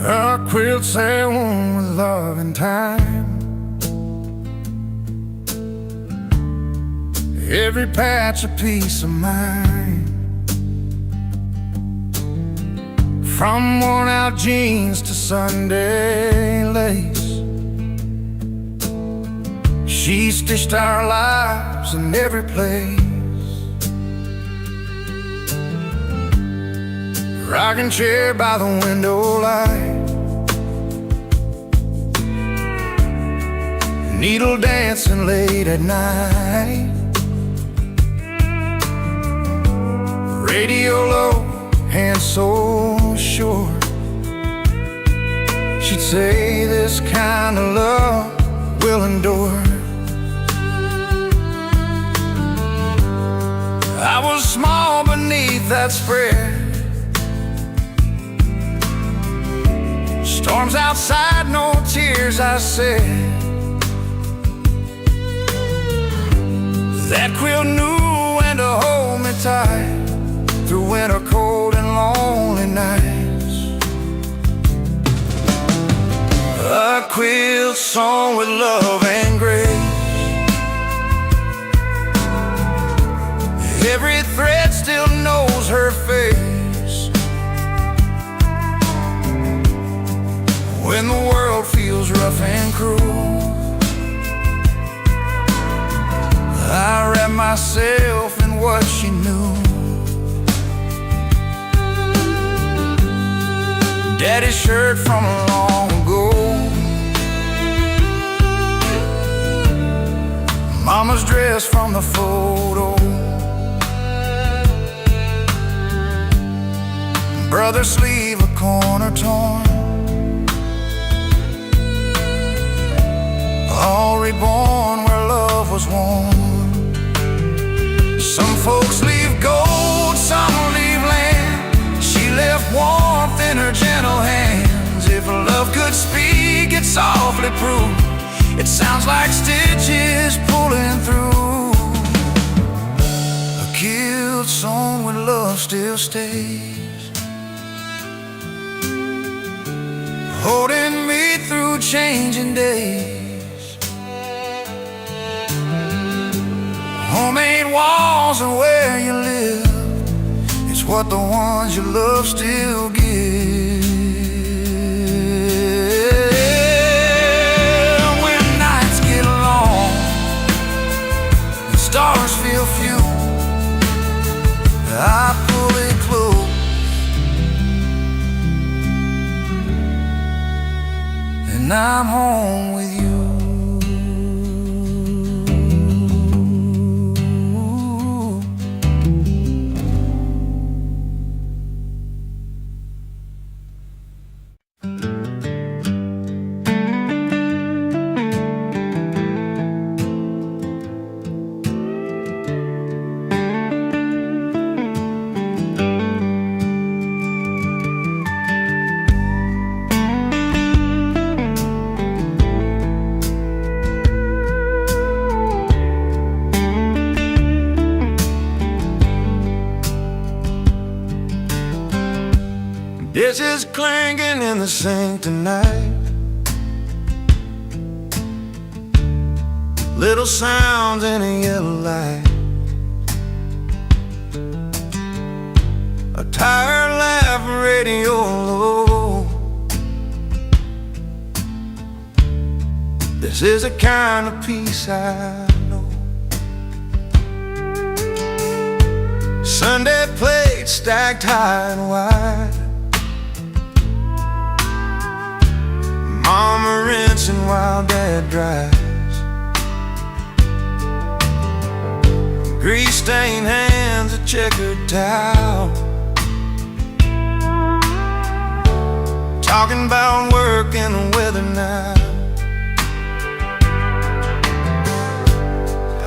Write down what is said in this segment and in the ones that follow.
A quilt sewing with love and time. Every patch a piece of mine. From worn out jeans to Sunday lace, she stitched our lives in every place. Rocking chair by the window light, needle dancing late at night. Radio low, hands so sure. She'd say this kind of love will endure. I was small beneath that spread. Storms outside, no tears, I said. That quilt knew when to hold me tight through winter cold and lonely nights. A quilt sewn with love and grace. Every thread still knows her face. When the world feels rough and cruel, I wrap myself in what she knew. Daddy's shirt from long ago, Mama's dress from the photo, brother's sleeve a corner torn, all reborn where love was warm. Some folks leave gold, some leave land. She left warmth in her gentle hands. If love could speak, it softly proved. It sounds like stitches pulling through. A kilt sewn with love still stays, holding me through changing days. Homemade walls are where you live. It's what the ones you love still give. When nights get long, the stars feel few, I pull it close and I'm home with you. Dishes clanking in the sink tonight, little sounds in a yellow light, a tired laugh, radio low. This is a kind of peace I know. Sunday plate stacked high and wide, Mama rinsing while Dad dries, grease-stained hands, a checkered towel, talking about work and the weather now.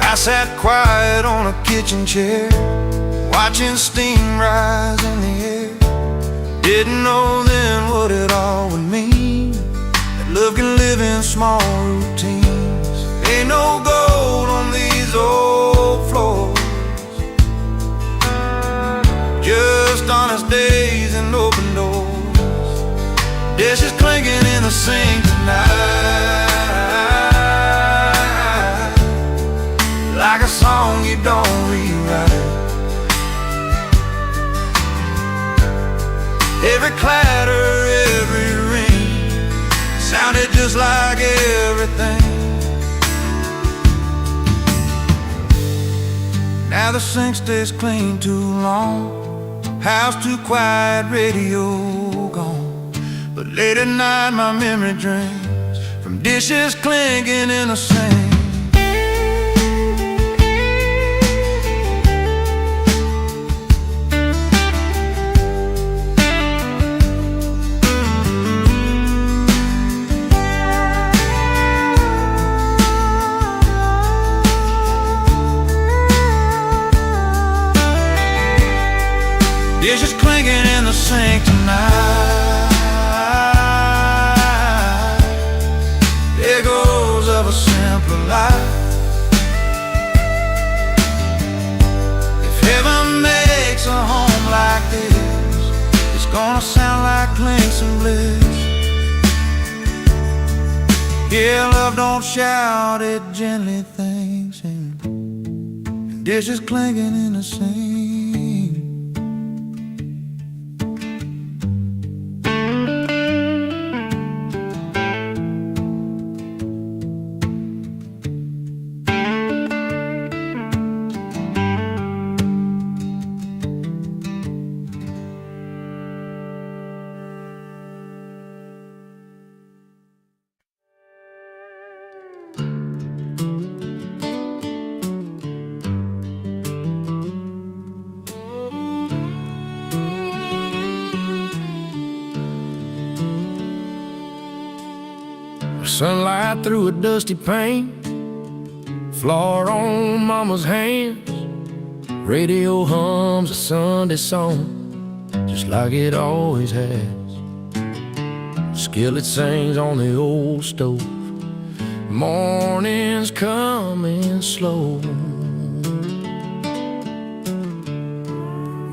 I sat quiet on a kitchen chair, watching steam rise in the air. Didn't know then what it all would mean, that love can live in small routines. Ain't no gold on these old floors, just honest days and open doors. Dishes Every clatter, every ring sounded just like everything. Now the sink stays clean too long, house too quiet, radio gone. But late at night my memory dreams from dishes clinking in a sink. Dishes clinking in the sink tonight. Echoes of a simpler life. If heaven makes a home like this, it's gonna sound like clinks and bliss. Yeah, love don't shout, it gently thinks, and dishes clinking in the sink. Sunlight through a dusty pane, floor on mama's hands. Radio hums a Sunday song, just like it always has. Skillet sings on the old stove, morning's coming slow.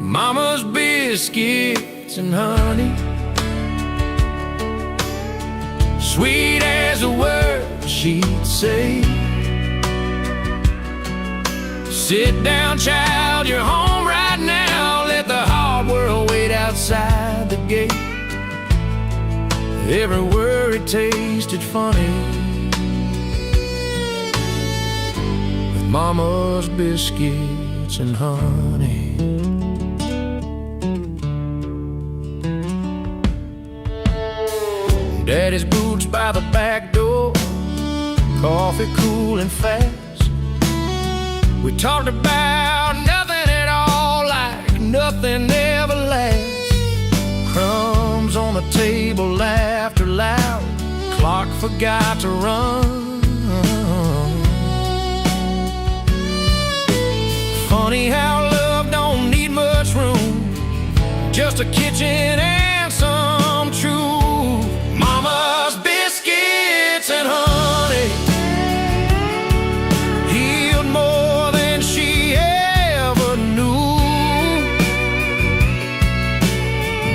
Mama's biscuits and honey, sweet as a word she'd say. Sit down, child, you're home right now. Let the hard world wait outside the gate. Every word tasted funny with mama's biscuits and honey. Daddy's boots by the back door, coffee cool and fast. We talked about nothing at all, like nothing ever lasts. Crumbs on the table, laughter loud, clock forgot to run. Funny how love don't need much room, just a kitchen and some truth. Mama's biscuits and honey healed more than she ever knew.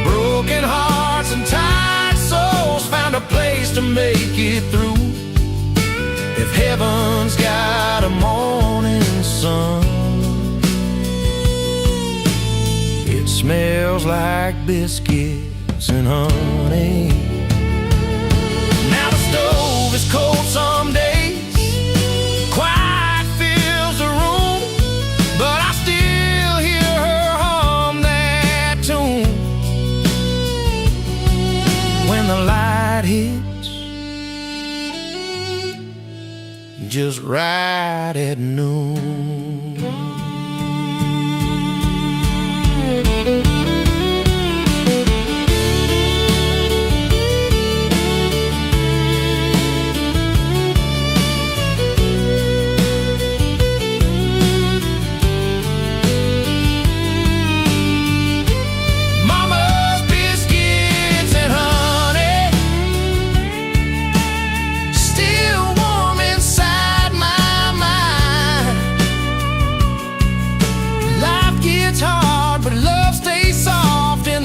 Broken hearts and tired souls found a place to make it through. If heaven's got a morning sun, it smells like biscuits and honey. Stove is cold some days, quiet fills the room, but I still hear her hum that tune. When the light hits, just right at noon.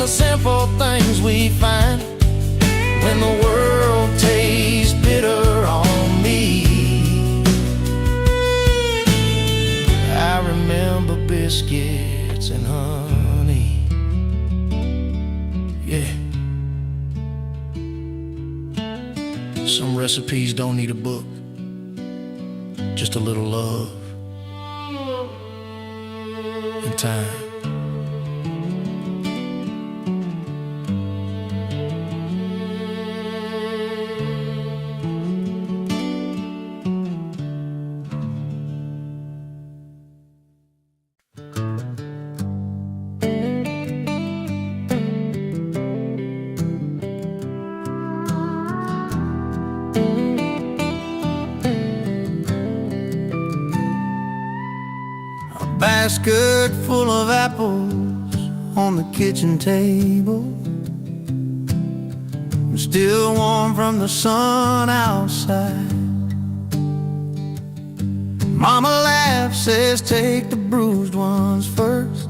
Simple things we find when the world tastes bitter on me. I remember biscuits and honey, yeah. Some recipes don't need a book, just a little love and time. Basket full of apples on the kitchen table, still warm from the sun outside. Mama laughs, says take the bruised ones first.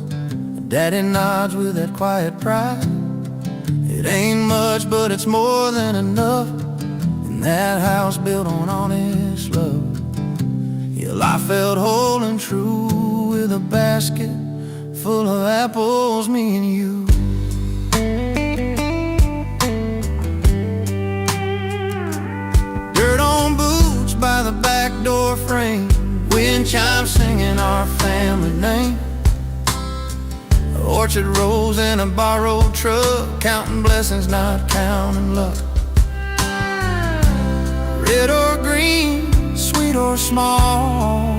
Daddy nods with that quiet pride. It ain't much, but it's more than enough in that house built on honest love. Yeah, I felt whole and true with a basket full of apples, me and you. Dirt on boots by the back door frame, wind chimes singing our family name. Orchard rows in a borrowed truck, counting blessings, not counting luck. Red or green, sweet or small,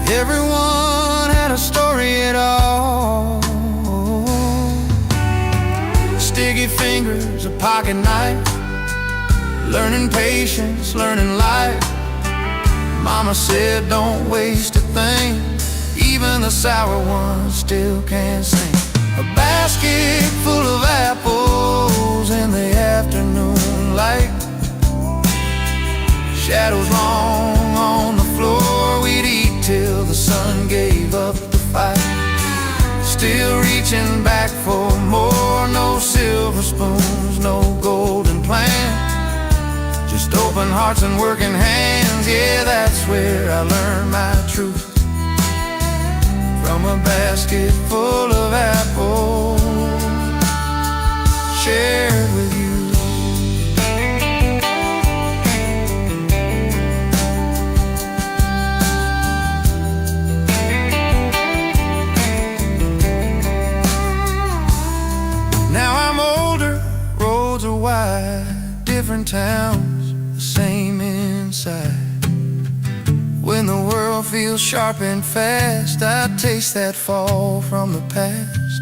everyone had a story at all. Sticky fingers, a pocket knife, learning patience, learning life. Mama said don't waste a thing, even the sour ones still can't sing. A basket full of apples in the afternoon light, shadows long on the floor. We'd eat till the sun gave up the fight, still reaching back for more. No silver spoons, no golden plan, just open hearts and working hands. Yeah, that's where I learned my truth, from a basket full of apples shared with you. Different towns, the same inside. When the world feels sharp and fast, I taste that fall from the past.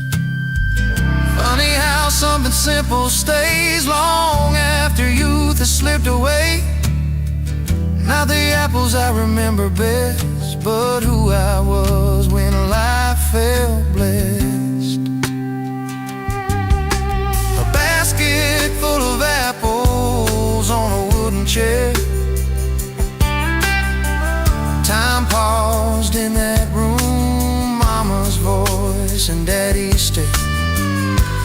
Funny how something simple stays long after youth has slipped away. Not the apples I remember best, but who I was when life felt blessed. A basket full of apples on a wooden chair. Time paused in that room, Mama's voice and Daddy's stare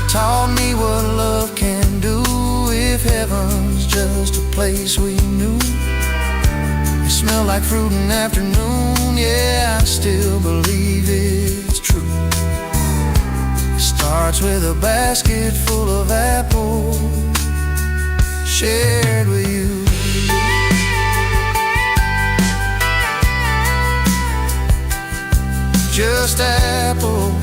taught me what love can do if heaven's just a place we knew. It smelled like fruit in the afternoon, yeah, I still believe it's true. It starts with a basket full of apples shared with you. Just apples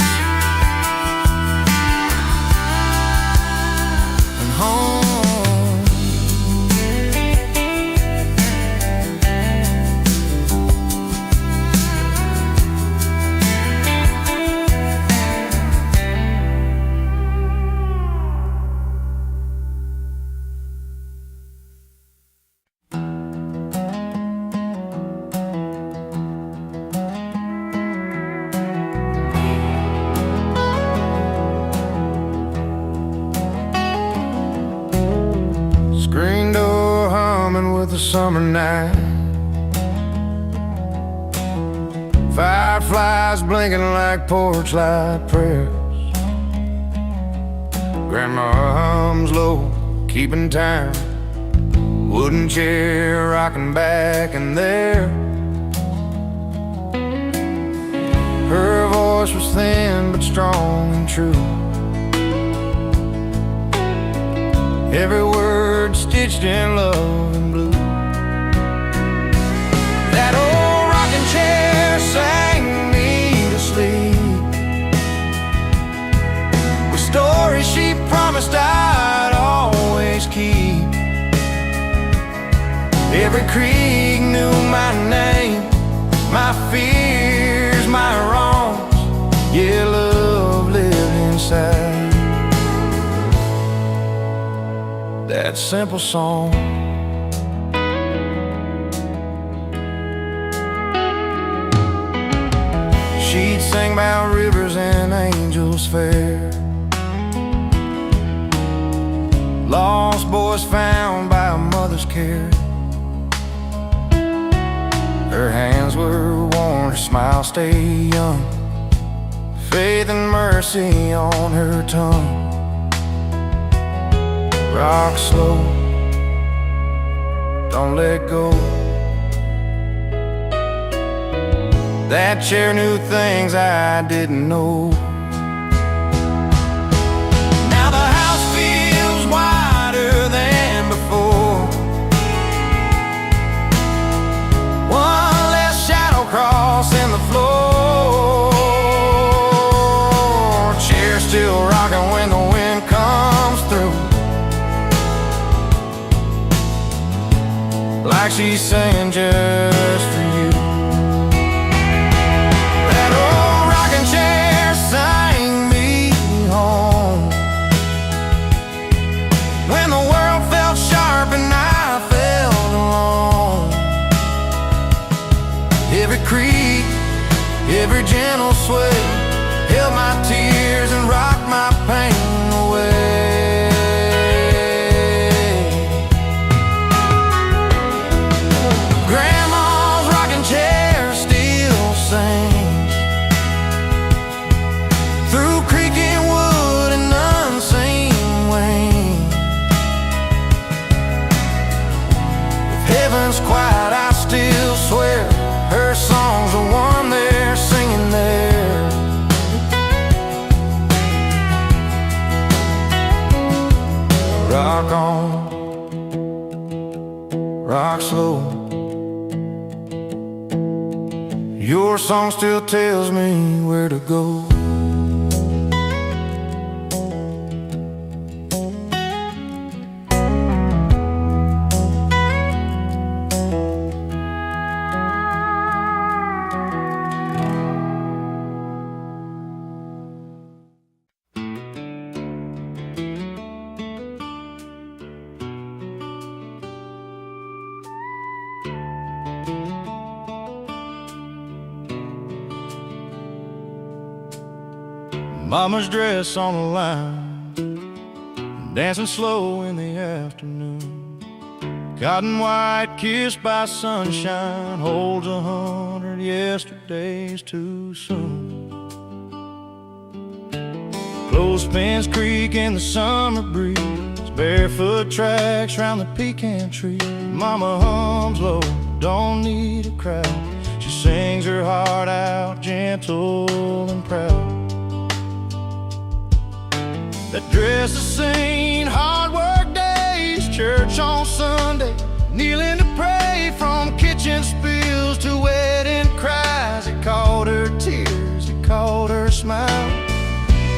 and home. Screen door humming with the summer night, fireflies blinking like porch light prayers. Grandma hums low, keeping time, wooden chair rocking back and there. Her voice was thin but strong and true. every word stitched in love and blue. That old rocking chair sang me to sleep with stories she promised I'd always keep. Every creek knew my name, my fears, my wrongs. Yeah, love lived inside that simple song. She'd sing about rivers and angels fair, lost boys found by a mother's care. Her hands were warm, her smile stayed young, faith and mercy on her tongue. Rock slow, don't let go. That chair knew things I didn't know. Now the house feels wider than before, one less shadow crossing the floor. Chair still rocking when the wind comes through, like she's saying just for you. That old rocking chair sang me home when the world felt sharp and I felt alone. Every creak, every gentle sway held my tears and rocked my pain away. Grandma's rocking chair still sings through creaking wood and unseen wings. If heaven's quiet, I still swear her songs are one they're singing there. Rock on, rock slow. Your song still tells me where to go. Mama's dress on the line, dancing slow in the afternoon. Cotton white kissed by sunshine, holds 100 yesterdays too soon. Clothespins creak in the summer breeze, barefoot tracks round the pecan tree. Mama hums low, don't need a crowd. She sings her heart out, gentle and proud. That dress is seen, hard work days, church on Sunday, kneeling to pray, from kitchen spills to wedding cries. It called her tears, it called her smile.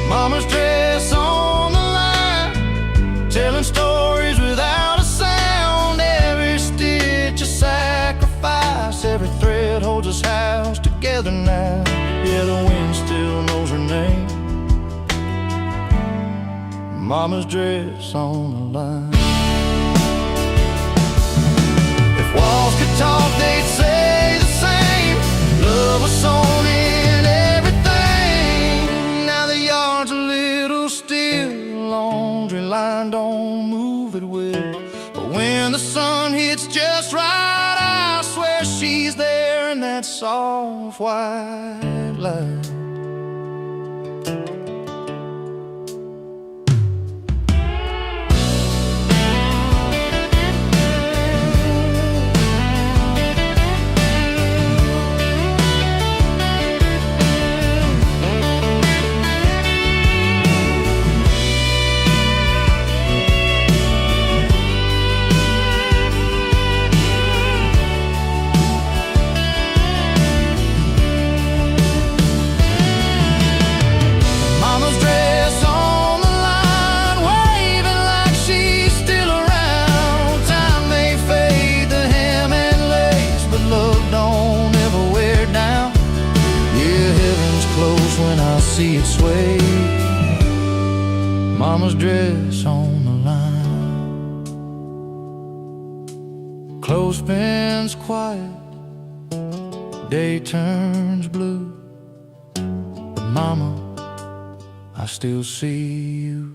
Mama's dress on the line, telling stories without a sound. Every stitch a sacrifice, every thread holds us house together now. Yeah, the wind still knows her name. Mama's dress on the line. If walls could talk, they'd say the same. Love was sewn in everything. Now the yard's a little still, laundry line don't move at will. But when the sun hits just right, I swear she's there in that soft white light. Mama's dress on the line, clothespin's quiet, day turns blue, but Mama, I still see you.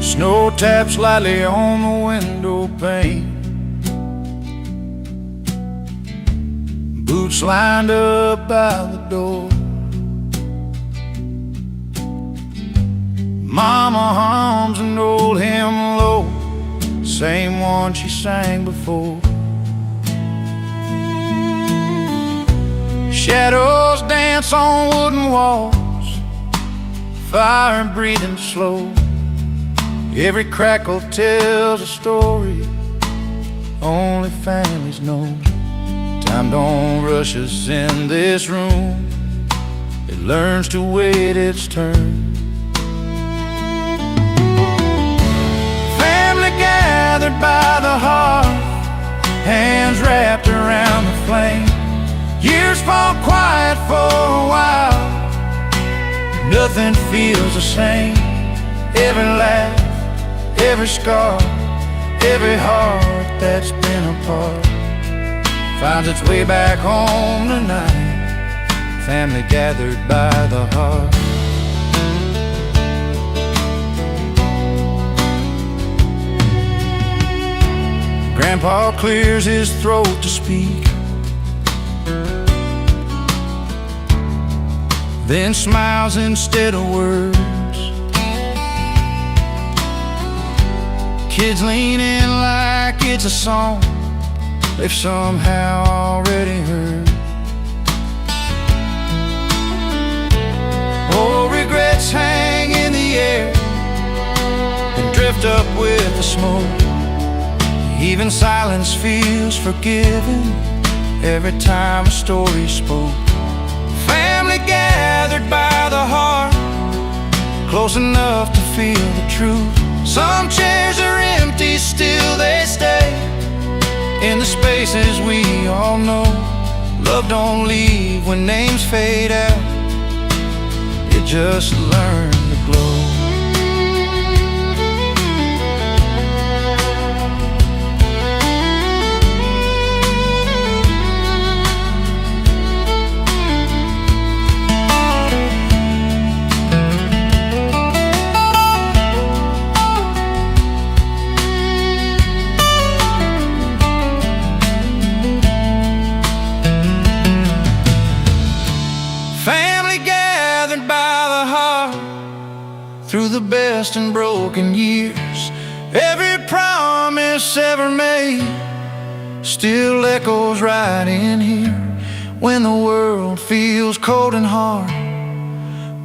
Snow taps lightly on the window pane, boots lined up by the door. Mama hums an old hymn low, same one she sang before. Shadows dance on wooden walls, fire breathing slow. Every crackle tells a story only families know. Time don't rush us in this room, it learns to wait its turn. Family gathered by the hearth, hands wrapped around the flame. Years fall quiet for a while, nothing feels the same. Every laugh, every scar, every heart that's been apart finds its way back home tonight. Family gathered by the heart. Grandpa clears his throat to speak, then smiles instead of words. Kids lean in like it's a song they've somehow already heard. Oh, regrets hang in the air and drift up with the smoke. Even silence feels forgiving every time a story's spoke. Family gathered by the heart, close enough to feel the truth. Some chairs are empty, still they stay in the spaces we all know. Love don't leave when names fade out, it just learns to glow. Through the best and broken years, every promise ever made still echoes right in here. When the world feels cold and hard,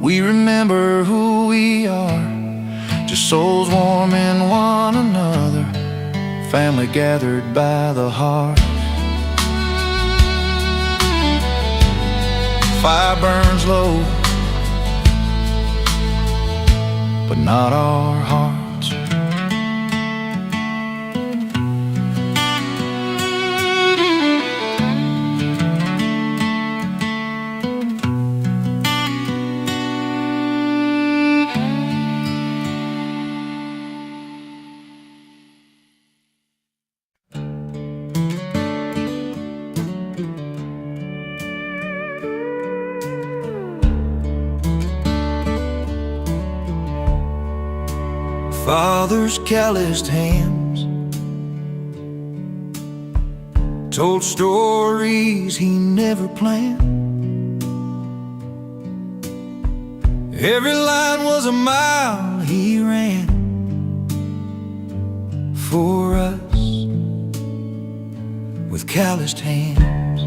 we remember who we are, just souls warming one another. Family gathered by the heart. Fire burns low, but not our hearts. Father's calloused hands told stories he never planned. Every line was a mile he ran for us with calloused hands.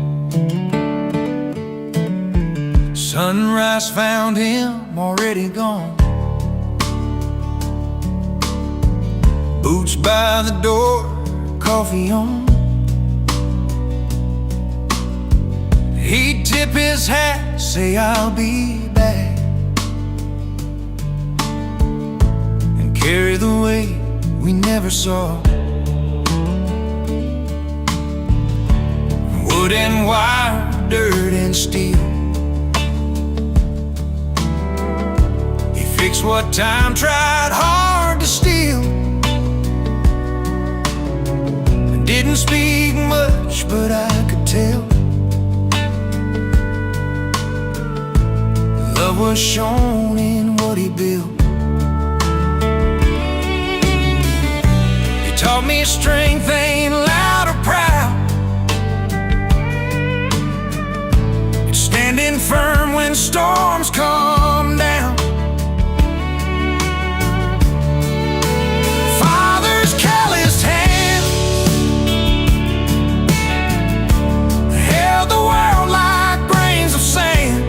Sunrise found him already gone, Boots by the door, coffee on. He'd tip his hat, say I'll be back, and carry the weight we never saw. Wood and wire, dirt and steel. He fixed what time tried hard to steal. Didn't speak much, but I could tell love was shown in what he built. He taught me strength ain't loud or proud. It's standing firm when storms come down. Father's calloused hand held the world like grains of sand.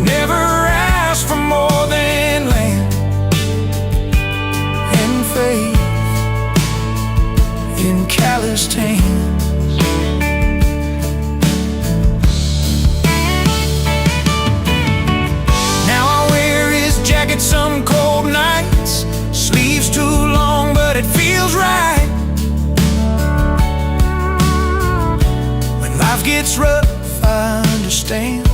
Never asked for more than land and faith in calloused hands. Now I wear his jacket some cold nights. Sleeves too long, but it feels right. Life gets rough, I understand.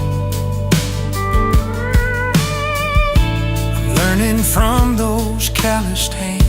I'm learning from those calloused hands.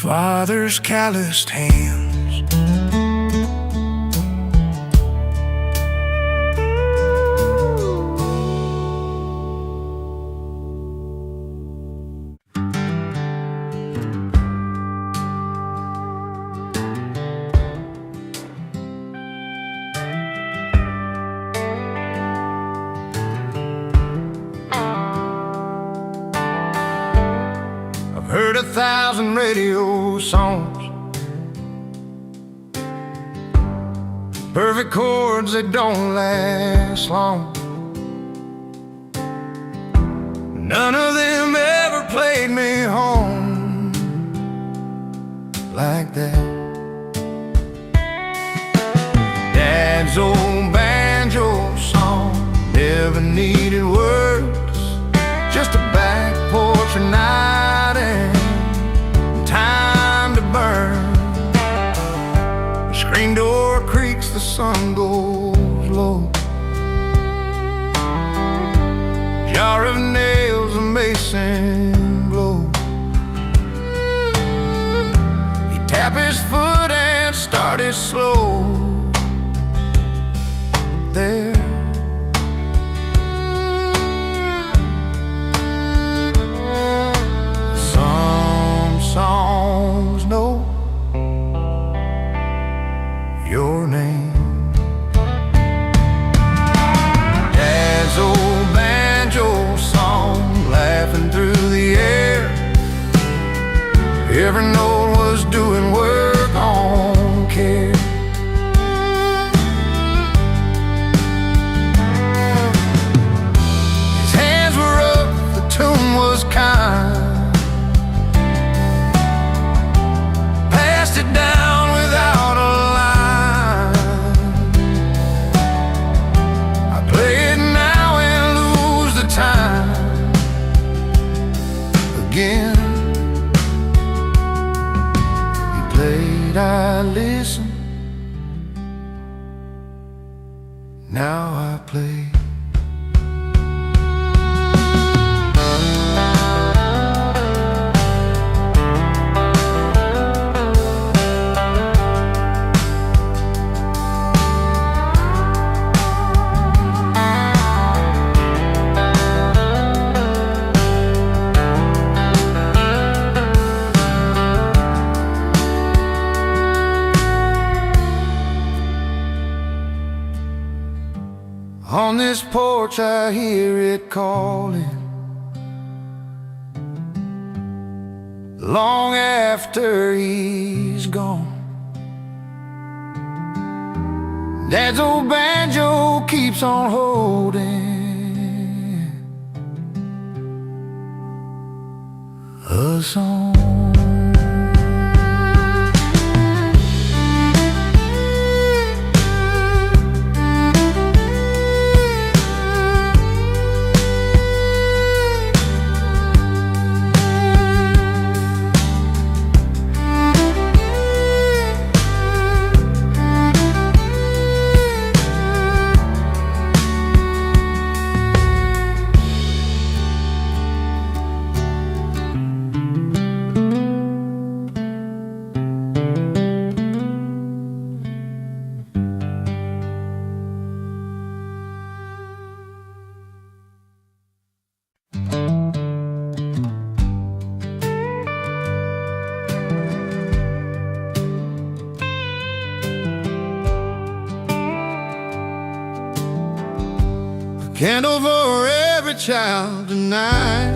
Father's calloused hands. Heard 1,000 radio songs, perfect chords that don't last long. None of them ever played me home like that. Dad's old banjo song never needed words, just a back porch night and time to burn. The screen door creaks, the sun goes low. Jar of nails, a mason blow. He tapped his foot and started slow. There songs know your name. Dad's old banjo song laughing through the air. Every note was doing work now I play. On this porch I hear it calling, long after he's gone. Dad's old banjo keeps on holding a song. Candle for every child tonight,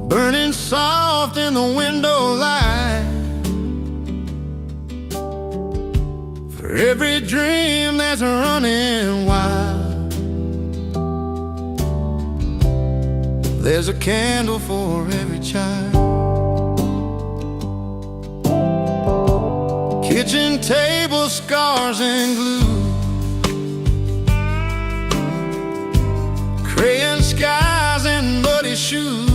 burning soft in the window light, for every dream that's running wild. There's a candle for every child. Kitchen table scars and glue, crayon skies and muddy shoes,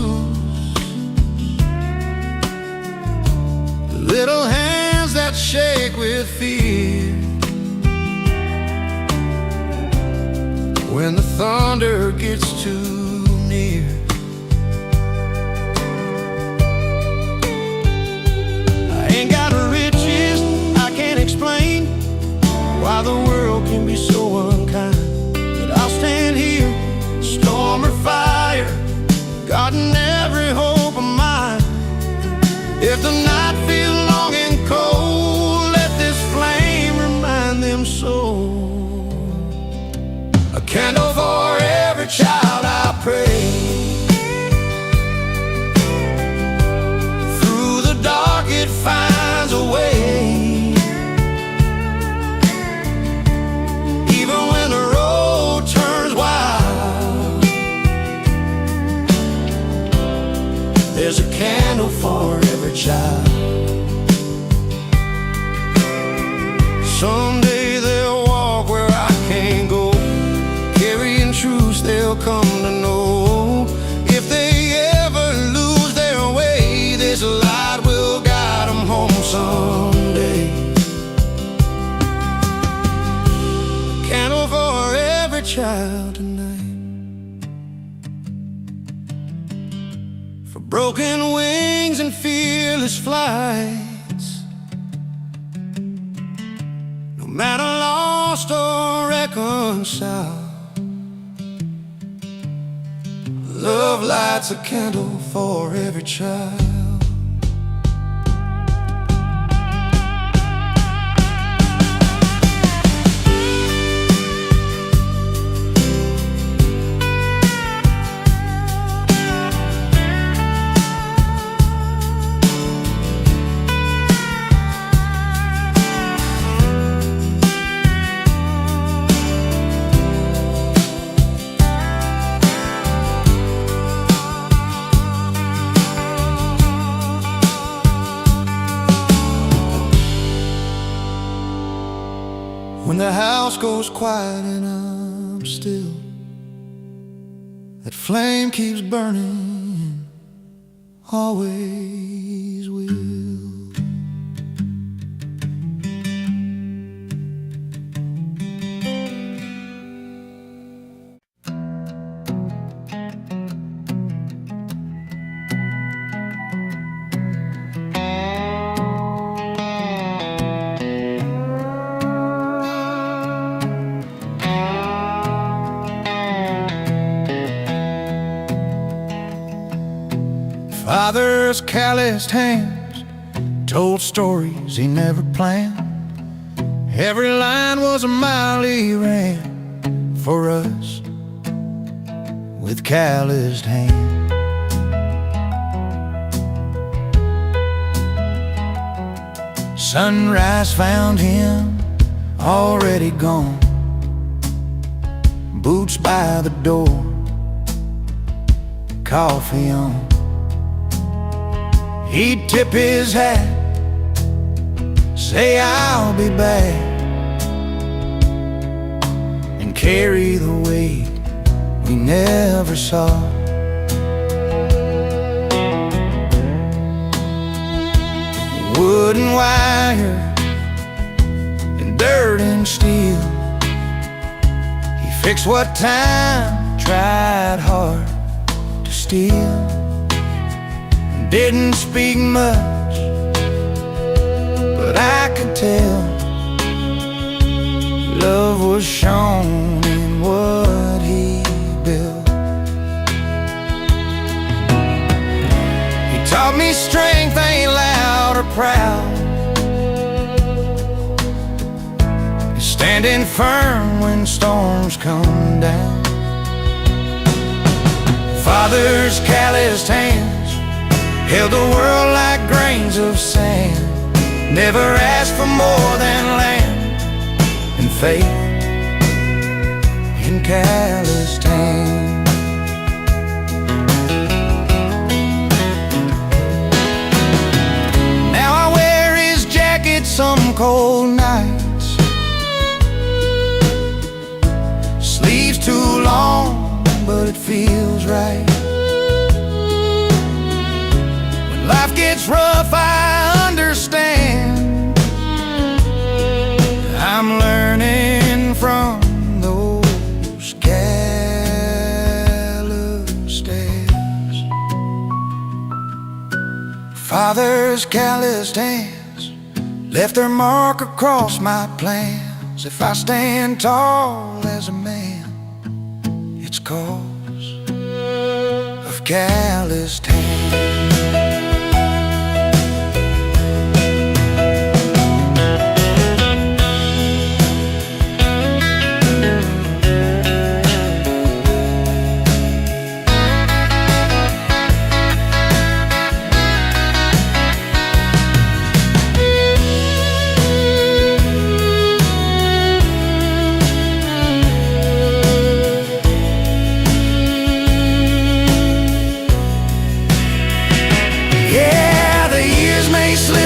little hands that shake with fear when the thunder gets too near. I ain't got riches, I can't explain why the world can be so unkind, but I'll stand here, storm or fire, God in every hope of mine. If the night feels long and cold, let this flame remind them so. A candle for every child, I pray. Through the dark it finds a way. Even when the road turns wild, there's a candle for every child. Someday they'll walk where I can't go, carrying truths they'll come to know. If they ever lose their way, this light will guide them home someday. A candle for every child tonight, for broken wings and fearless flights, no matter lost or reconciled. Love lights a candle for every child. When the house goes quiet and I'm still, that flame keeps burning, always will. Father's calloused hands told stories he never planned. Every line was a mile he ran for us with calloused hands. Sunrise found him already gone, boots by the door, coffee on. He'd tip his hat, say I'll be back, and carry the weight we never saw. Wood and wire and dirt and steel, he fixed what time tried hard to steal. Didn't speak much, but I could tell love was shown in what he built. He taught me strength ain't loud or proud, it's standing firm when storms come down. Father's calloused hands held the world like grains of sand, never asked for more than land and faith in calloused hands. Now I wear his jacket some cold nights, sleeves too long but it feels right. Life gets rough, I understand. I'm learning from those calloused hands. Father's calloused hands left their mark across my plans. If I stand tall as a man, it's 'cause of calloused hands.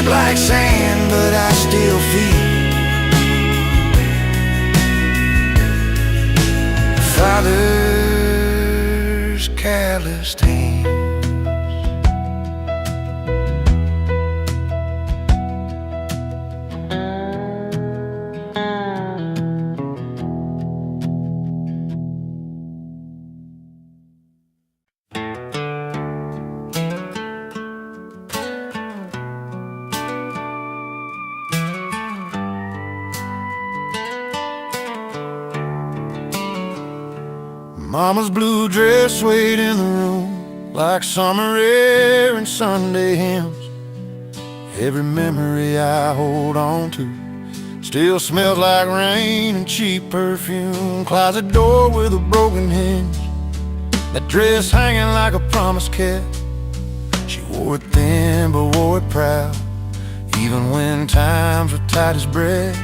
Like sand, but I still feel Father's calloused hands. Mama's blue dress swayed in the room like summer air and Sunday hymns. Every memory I hold on to still smells like rain and cheap perfume. Closet door with a broken hinge, that dress hanging like a promise kept. She wore it thin but wore it proud, even when times were tight as bread.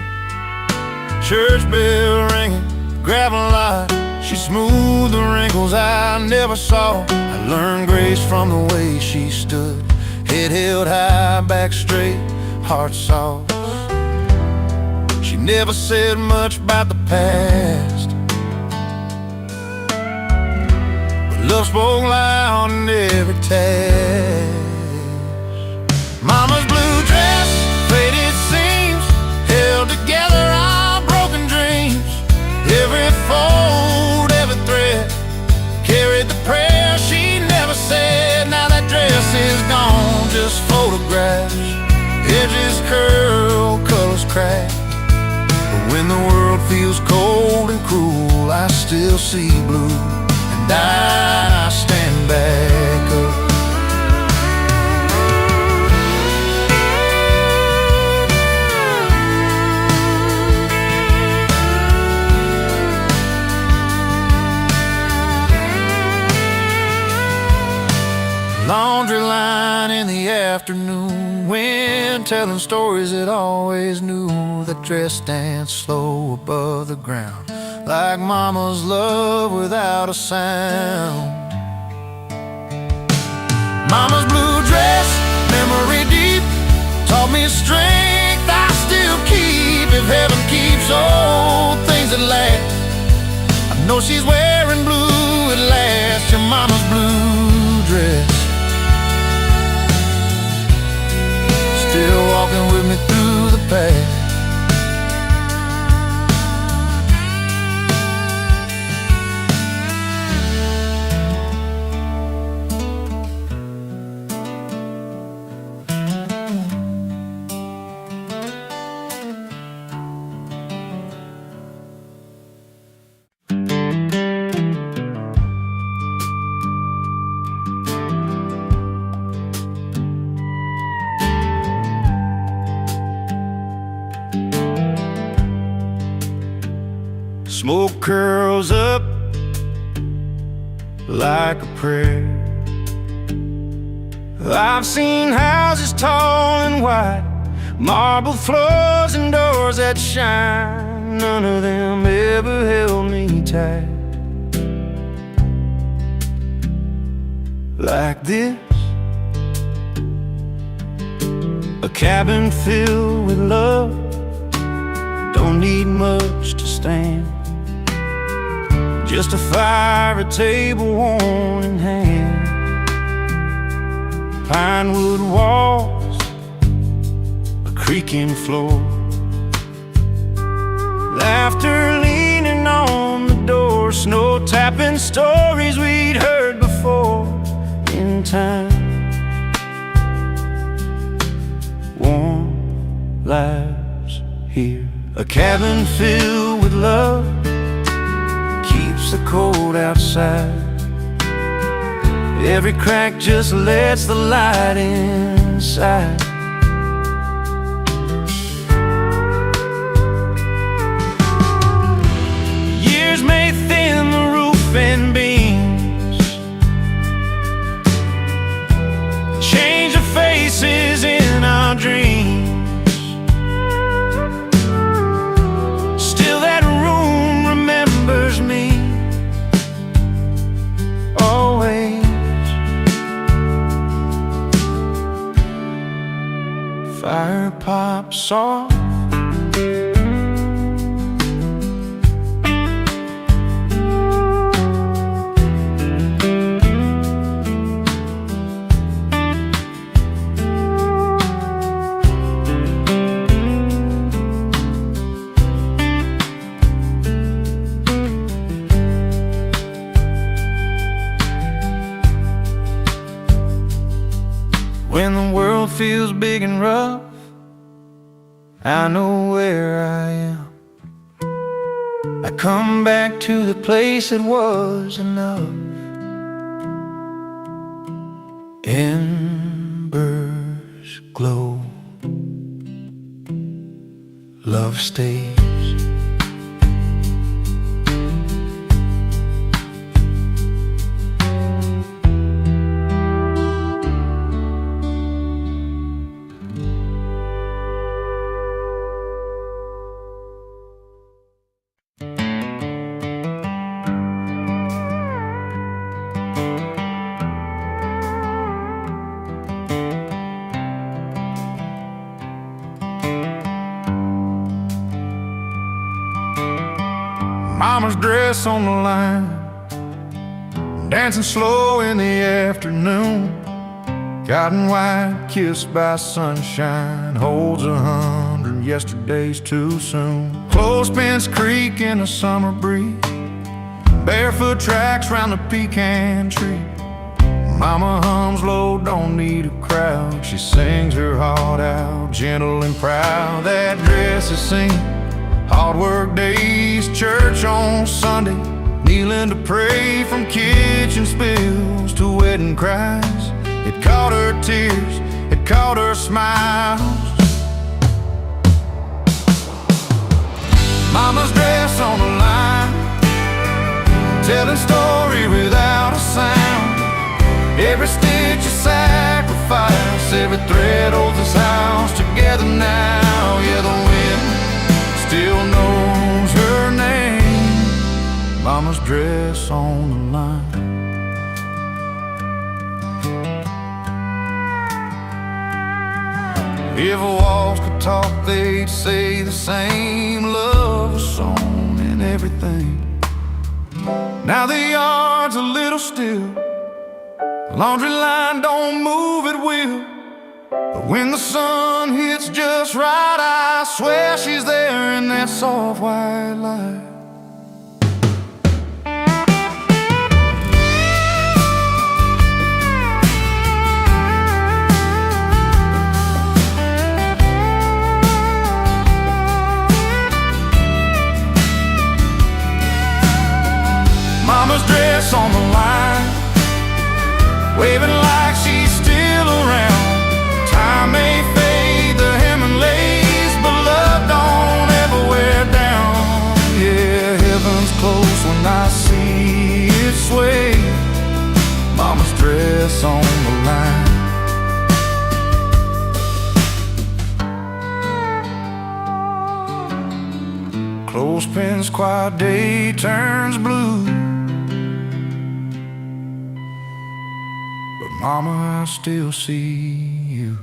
Church bell ringing, gravel lot, she smoothed the wrinkles I never saw. I learned grace from the way she stood, head held high, back straight, heart soft. She never said much about the past, but love spoke loud in every task. Mama's blue dress, faded seams, held together our broken dreams. Every fold, every thread, carried the prayer she never said. Now that dress is gone, just photographs, edges curl, colors crack. But when the world feels cold and cruel, I still see blue, and I stand back up. afternoon, wind telling stories it always knew. The dress danced slow above the ground, like mama's love without a sound. Mama's blue dress, memory deep, taught me strength I still keep. If heaven keeps all things that last, I know she's wearing blue at last. Your mama's blue dress, still walking with me through the past. Smoke curls up like a prayer. I've seen houses tall and wide, marble floors and doors that shine. None of them ever held me tight like this. A cabin filled with love, don't need much to stand. Just a fire, a table worn in hand, pine wood walls, a creaking floor, laughter leaning on the door, snow tapping stories we'd heard before in time. Warm lives here, a cabin filled with love, the cold outside. Every crack just lets the light inside. Years may thin the roof and beams, change the faces in our dreams. Still that room remembers me always. Fire pops off, when the world feels big and rough, I know where I am. I come back to the place that was enough. Embers glow, love stays. Mama's dress on the line, dancing slow in the afternoon. Cotton white, kissed by sunshine, holds 100 yesterdays too soon. Clothespins creak in a summer breeze, barefoot tracks round the pecan tree. Mama hums low, don't need a crowd. She sings her heart out, gentle and proud. That dress is singing hard work days, church on Sunday, kneeling to pray, from kitchen spills to wedding cries. It caught her tears, it caught her smiles. Mama's dress on the line, telling story without a sound. Every stitch a sacrifice, every thread holds this house together now. Yeah, the wind still knows her name. Mama's dress on the line. If walls could talk, they'd say the same love song and everything. Now the yard's a little still, the laundry line don't move at will. But when the sun hits just right, I swear she's there in that soft white light. Mama's dress on the line, waving like she's still around. Time may fade the hem and lace, but love don't ever wear down. Yeah, heaven's close when I see it sway. Mama's dress on the line. Clothespin's quiet day turns blue. Mama, I still see you.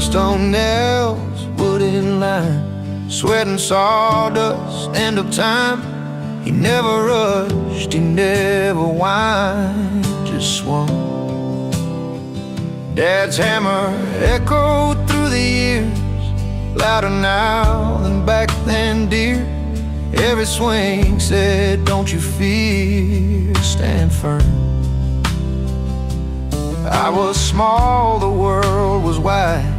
Stone nails, wooden line, sweating sawdust, end of time. He never rushed, he never whined, just swung. Dad's hammer echoed through the years, louder now than back then, dear. Every swing said, don't you fear, stand firm. I was small, the world was wide.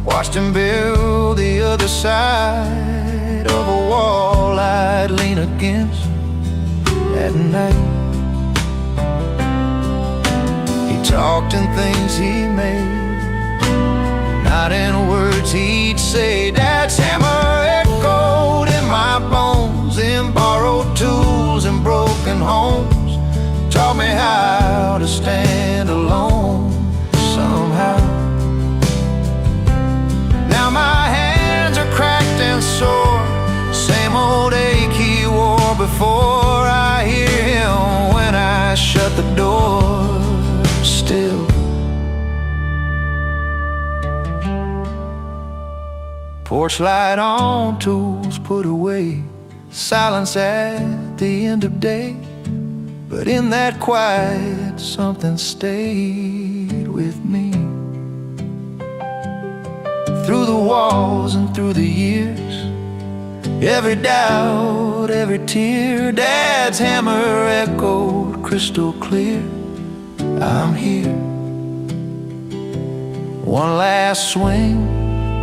Watched him build the other side of a wall I'd lean against at night. He talked in things he made, not in words he'd say. Dad's hammer echoed in my bones, in borrowed tools and broken homes. Taught me how to stand alone somehow. Now my hands are cracked and sore, same old ache he wore before. I hear him when I shut the door still. Porch light on, tools put away, silence at the end of day. But in that quiet, something stayed with me. Through the walls and through the years, every doubt, every tear, Dad's hammer echoed crystal clear. I'm here. One last swing,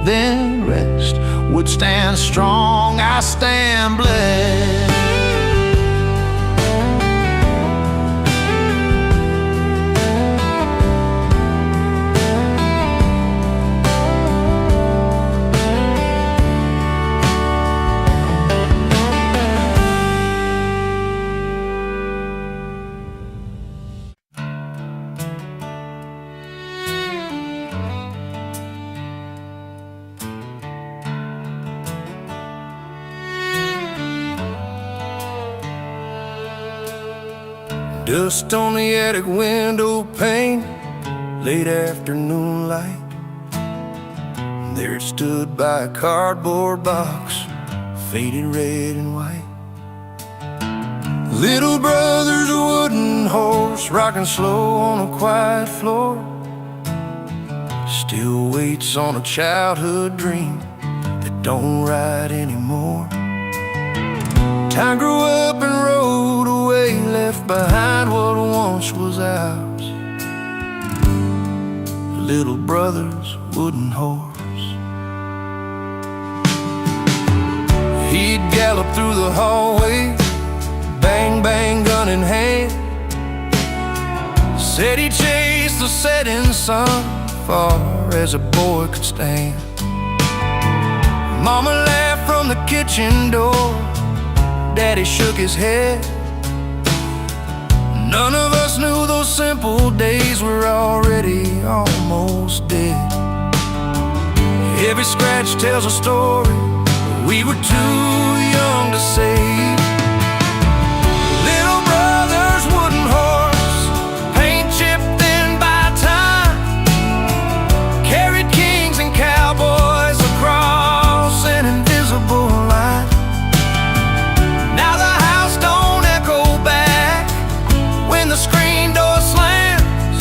then rest. Would stand strong, I stand blessed. Dust on the attic window pane, late afternoon light. There it stood by a cardboard box, faded red and white. Little brother's a wooden horse, rocking slow on a quiet floor. Still waits on a childhood dream that don't ride anymore. Time grew up and rode away left behind what once was ours. Little brother's wooden horse. He'd gallop through the hallway, bang, bang, gun in hand. Said he chased the setting sun far as a boy could stand. Mama laughed from the kitchen door, Daddy shook his head. None of us knew those simple days were already almost dead. Every scratch tells a story we were too young to save. Little brother's wooden horse, paint chipped thin by time, carried kings and cowboys across an invisible line. Now the house don't echo back when the screen door slams.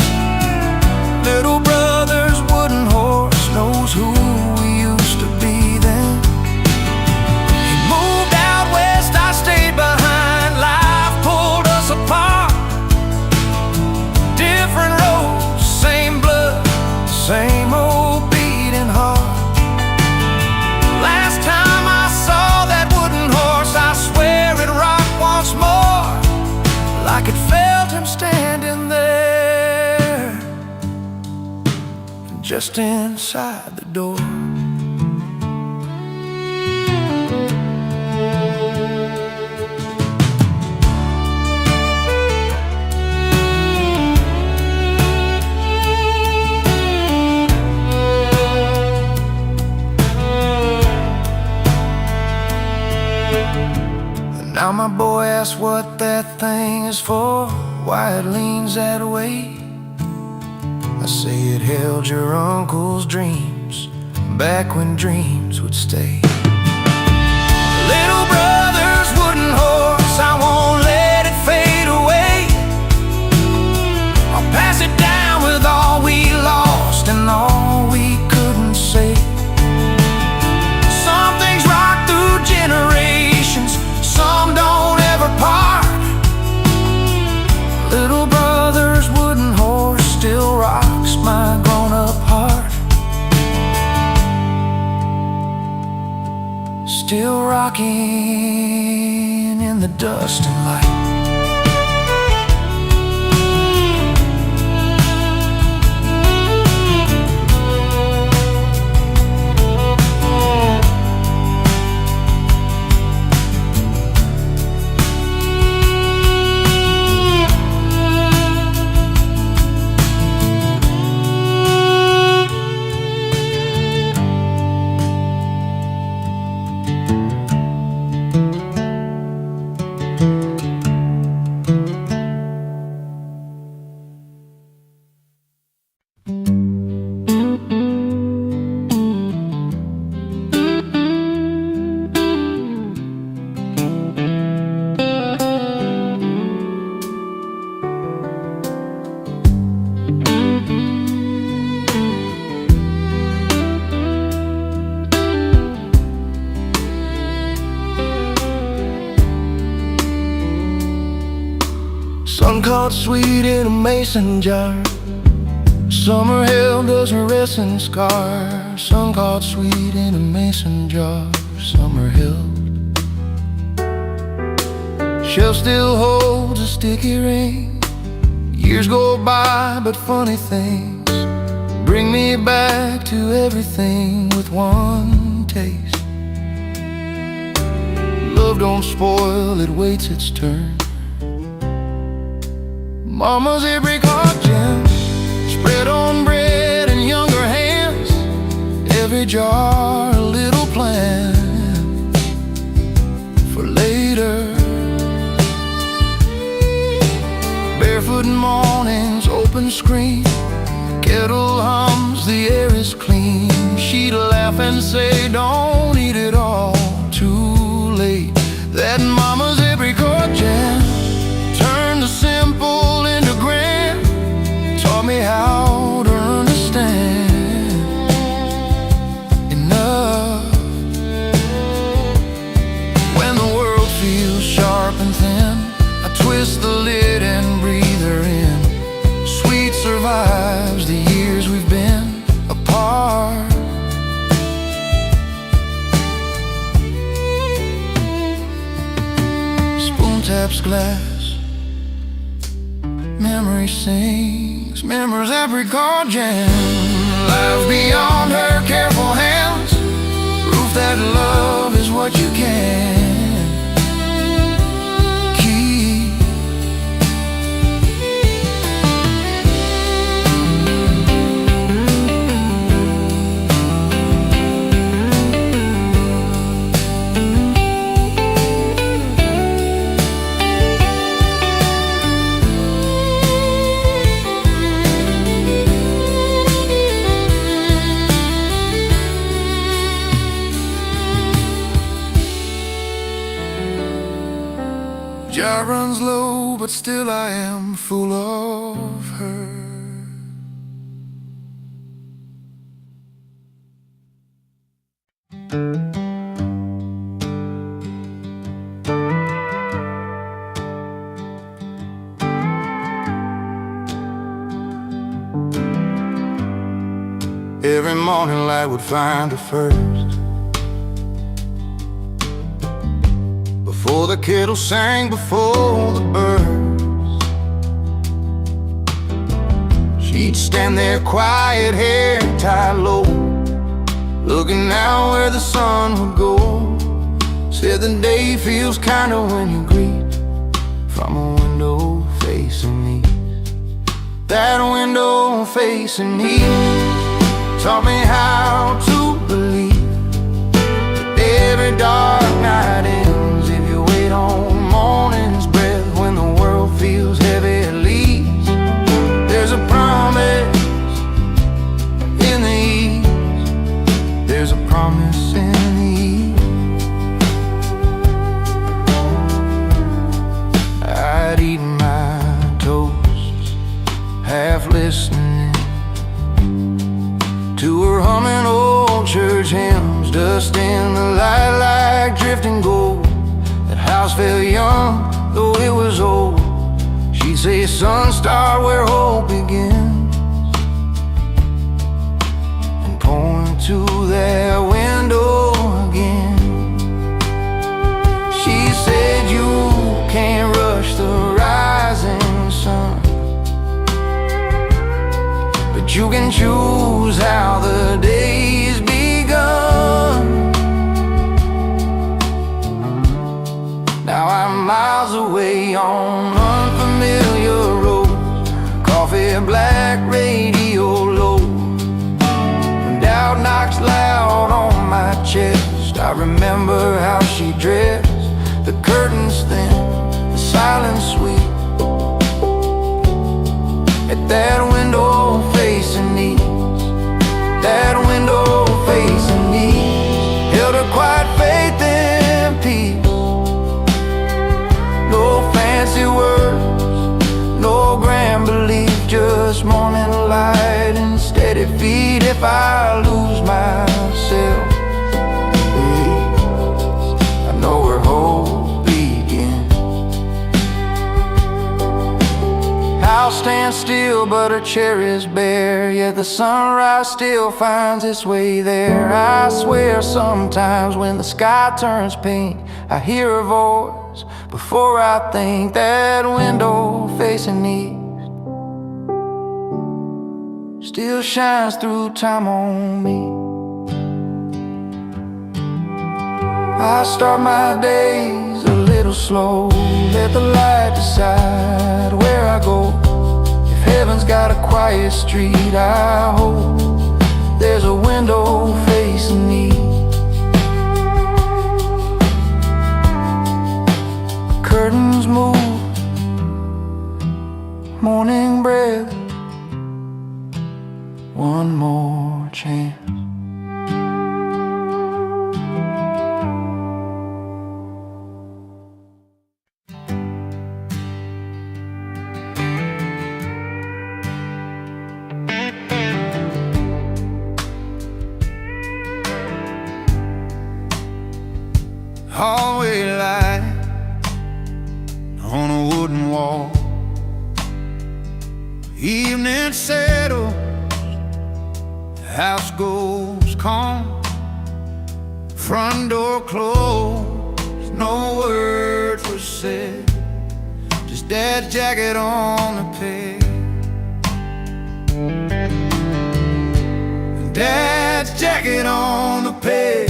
Little brother's wooden horse knows who we used to be then. He moved out west, I stayed behind. Life pulled us apart. Different roads, same blood, same old beating heart. Last time I saw that wooden horse, I swear it rocked once more, like it felt him standing there, just inside the door. And now my boy asks what that thing is for, why it leans that way. I say it held your uncle's dreams, back when dreams would stay. Little brother's wooden horse, I won't let it fade away. I'll pass it down with all we lost and all we couldn't say. Some things rock through generations, some don't ever part. Little brother's wooden horse still rocks my grown-up heart. Still rocking in the dust and light. Sun caught sweet in a mason jar, summer held does a resting scar. Sun caught sweet in a mason jar, summer held. Shelf still holds a sticky ring. Years go by, but funny things bring me back to everything with one taste. Love don't spoil, it waits its turn. Mama's apricot gems spread on bread in younger hands. Every jar a little plan for later. Barefoot mornings, open screen, kettle hums, the air is clean. She'd laugh and say, don't eat it all, too late. That mama's apricot jam turned the simple into grand, taught me how to understand enough. When the world feels sharp and thin, I twist the schnapps glass. Memory sings, memories every chord jam. Life beyond her careful hands, proof that love is what you can keep. Jar runs low, but still I am full of her. Every morning light would find her first, before the kettle sang, before the birds. She'd stand there quiet, hair tied low, looking out where the sun would go. Said the day feels kinder when you greet from a window facing east. That window facing east taught me how to believe that every dark night ends if you wait on morning's breath. When the world feels heavy, at least there's a promise in the east. There's a promise in the east. I'd eat my toast, half listening to her humming old church hymns, dust in the light like drifting gold. That house felt young, though it was old. She'd say, son, start where hope begins, and point to that window again. She said, you can't rush the rising sun, but you can choose how the day's begun. Now I'm miles away on unfamiliar roads, coffee black, radio low. When doubt knocks loud on my chest, I remember how she dressed, the curtains thin, the silence sweet. At that window facing east, that window facing east, held a quiet faith in peace. No fancy words, no grand belief, just morning light and steady feet. If I lose myself, I know where hope begins. I'll stand still, but her chair is bare, yet the sunrise still finds its way there. I swear sometimes when the sky turns pink, I hear her voice before I think. That window facing east still shines through time on me. I start my days a little slow, let the light decide where I go. If heaven's got a quiet street, I hope there's a window facing east. Curtains move, morning breath, one more chance. Hallway light on a wooden wall, evening settles, house goes calm, front door closed, no word was said. Dad's jacket on the peg. Dad's jacket on the peg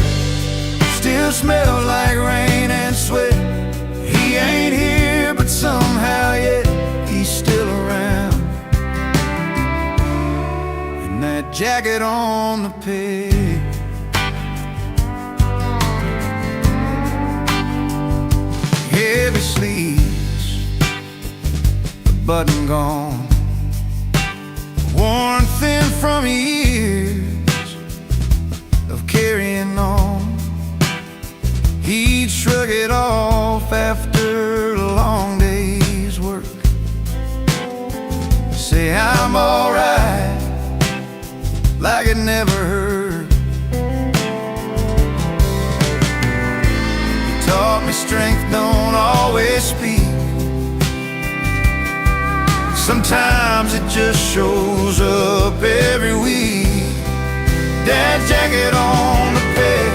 still smells like rain and sweat. He ain't here, but somehow yet he's still around. And that jacket on the peg. Heavy sleeves, the button gone, worn thin from years of carrying on. He'd shrug it off after a long day's work, say I'm alright, like it never hurt. He taught me strength don't always speak. Sometimes it just shows up every week. Dad's jacket on the peg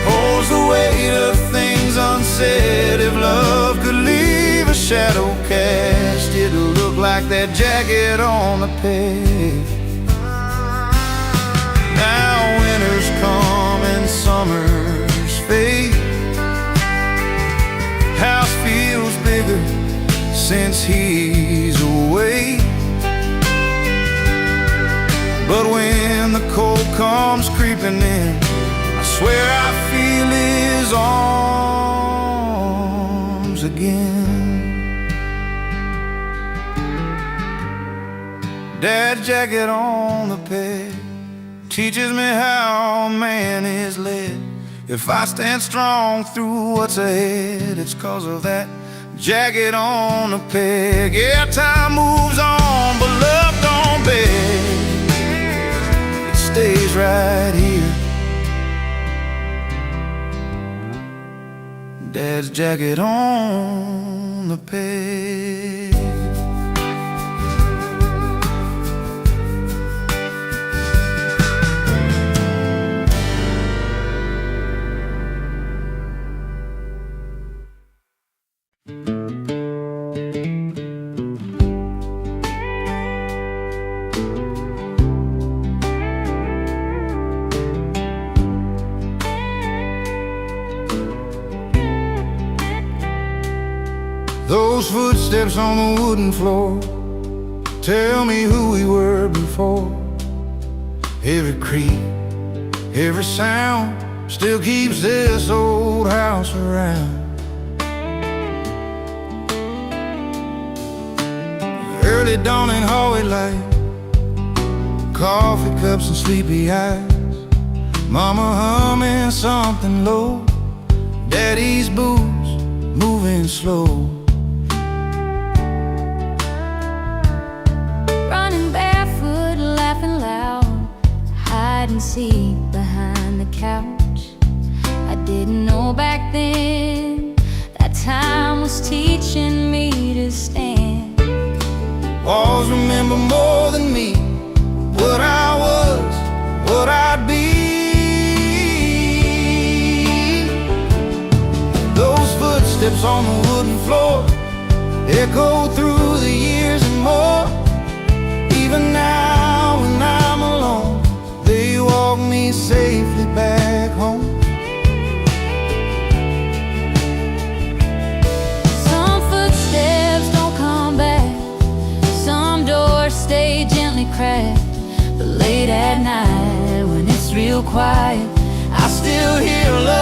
holds the weight of things unsaid. If love could leave a shadow cast, it'll look like that jacket on the peg. Now winters come and summers fade. House feels bigger since he's away. But when the cold comes creeping in, I swear I feel his arms again. Dad's jacket on the peg teaches me how a man is led. If I stand strong through what's ahead, it's 'cause of that jacket on the peg. Yeah, time moves on, but love don't beg. It stays right here. Dad's jacket on the peg. Those footsteps on the wooden floor tell me who we were before. Every creak, every sound still keeps this old house around. Early dawning hallway light, coffee cups and sleepy eyes, Mama humming something low, Daddy's boots moving slow. Hide and seek behind the couch. I didn't know back then that time was teaching me to stand. Walls remember more than me, what I was, what I'd be. Those footsteps on the wooden floor echo through the years and more. Even now when I'm alone, they walk me safely back home. Some footsteps don't come back, some doors stay gently cracked. But late at night when it's real quiet, I still hear love